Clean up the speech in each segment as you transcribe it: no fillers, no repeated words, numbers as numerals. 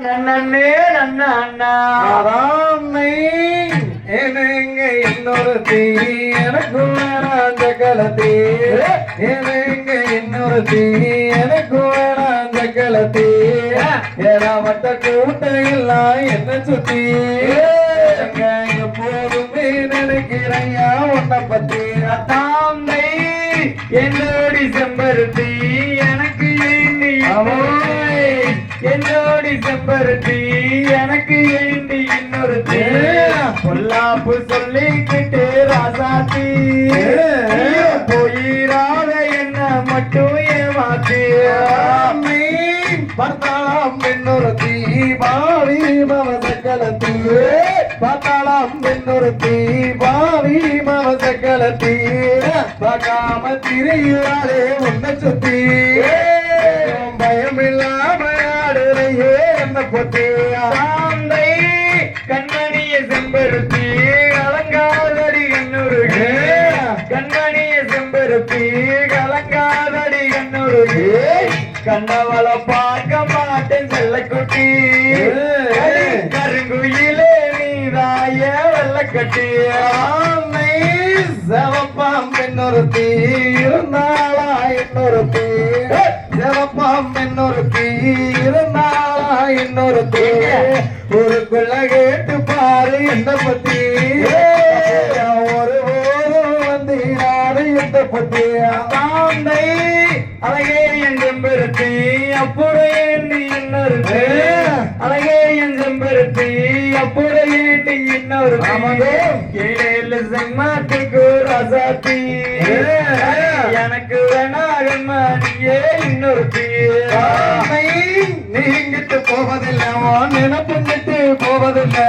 நன்னே நன்னாராமை ஏனங்க இன்னொரு தீ எனக்கு வேணாம் சக்கலத்தீ ஏனங்க இன்னொரு தீ எனக்கு வேணாம் சக்கலத்தீ ஏறாமட்ட கூட்டம் எல்லாம் என்ன சுத்தி எப்போதுமே நினைக்கிறையா உன்னை பத்தி தாமை என்னோடி செம்பருத்தி எனக்கு என்னோடி செம்பருத்தி எனக்கு ஏண்டி இன்னொரு பொல்லாப்பு சொல்லிக்கிட்டு ராசாத்தி போயிராத என்ன மட்டும் ஏமாத்தி பார்த்தாளாம் இன்னொரு தீபாவி மவசக்கலத்தி பார்த்தாளாம் இன்னொரு தீபாவி மவசக்கலத்தி பார்க்காம திரியாரே உன்னை சுத்தி பயமில்லாம ஆடுறையே என்ன பொத்தியாந்தை கண்மணிய செம்பருத்தி அலங்காதடி கண்ணுருகே கண்மணிய செம்பருத்தி கலங்காதடி கண்ணுருகே கண்ணவள பார்க்க மாட்டேன் செல்லக்குட்டி கருங்குயிலே நீராய வெள்ளக்கட்டி ஆமை செவப்பாம் இன்னொருத்தி இருந்தாளா இன்னொருத்தி செவப்பாம் இன்னொருத்தி இருந்தாளா இன்னொருத்தி ஊருக்குள்ள கேட்டு பாரு என்ன பத்தி ஒரு வந்து யாரு என்ன பத்தி தாந்தை அழகே என் செம்பருத்தி அப்புறையேண்டி இன்னொருத்தி அழகே என் செம்பருத்தி அப்புறையேண்டி இன்னொருத்தி கீழே செம்மாட்டுக்கு ரசாத்தி எனக்கு வேணாகன்மானியே இன்னொருத்தி நீங்கிட்டு போவதில்லவோ நினைப்புங்கிட்டு போவதில்லை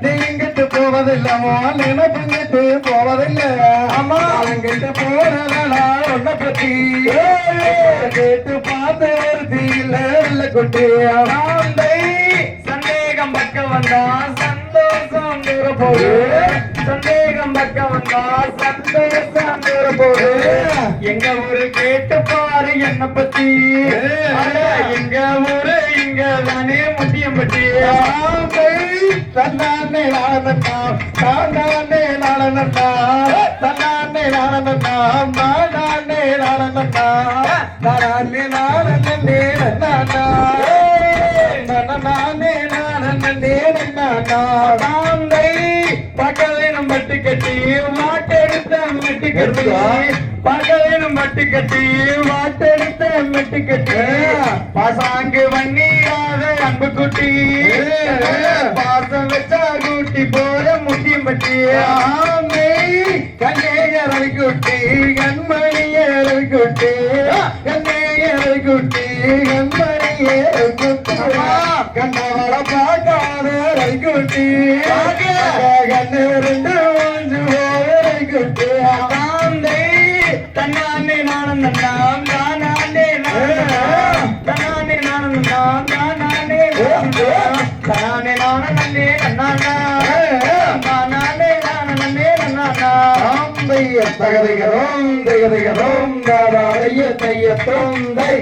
நீங்கிட்டு போவதில்லவோ நினைப்புங்கிட்டு போவதில்லை அம்மா அவங்கிட்ட போறதா உன்னை பத்தி கேட்டு பார்த்து வருத்தி இல்ல குட்டி சந்தேகம் பக்கம் வந்தா சந்தோஷம் தூர போடு சந்தேகம் பக்கம் வந்தா சந்தோஷம் தூர போடு எங்க ஊரு கேட்டு பாரு என்ன பத்தி எங்க ஊரு இங்க தானே முட்டியம்பட்டி தன்னானே நாளனண்ணா தாண்டானே நாளனண்ணா தன்னானே நாளனண்ணா நானே நாளனண்ணா நானே நாளனே நன்னானா நானே நாளனே நன்னானா தாந்தை பகலினும் பட்டு கட்டி மாட்டெடுத்த மெட்டு கட்டி பகலினும் பட்டு கட்டி மாட்டெடுத்த மெட்டு கட்டி பாசாங்கு வண்ணியாத அன்பு குட்டி பாசம் வச்சா கூட்டி போற முட்டியும் பட்டி ஆமை கண்ணேயரை குட்டி கண்மணியரை குட்டி கண்ணேயரை குட்டி கண்மணியரை குட்டி கண்ணவள பார்க்காத குட்டி கண்ணு ரெண்டு மூன்று போரை குட்டி ஆந்தை தன்னானே நானும் நன்னாம் தானே தன்னானே நானும் நன்னாம் தானே தானே நானும் நன்னே நன்னானா தானே நானும் நன்னே நன்னானா ஆந்தைய தகதைகிறோம் தகதைகிறோம் தாராளைய தைய தொந்தை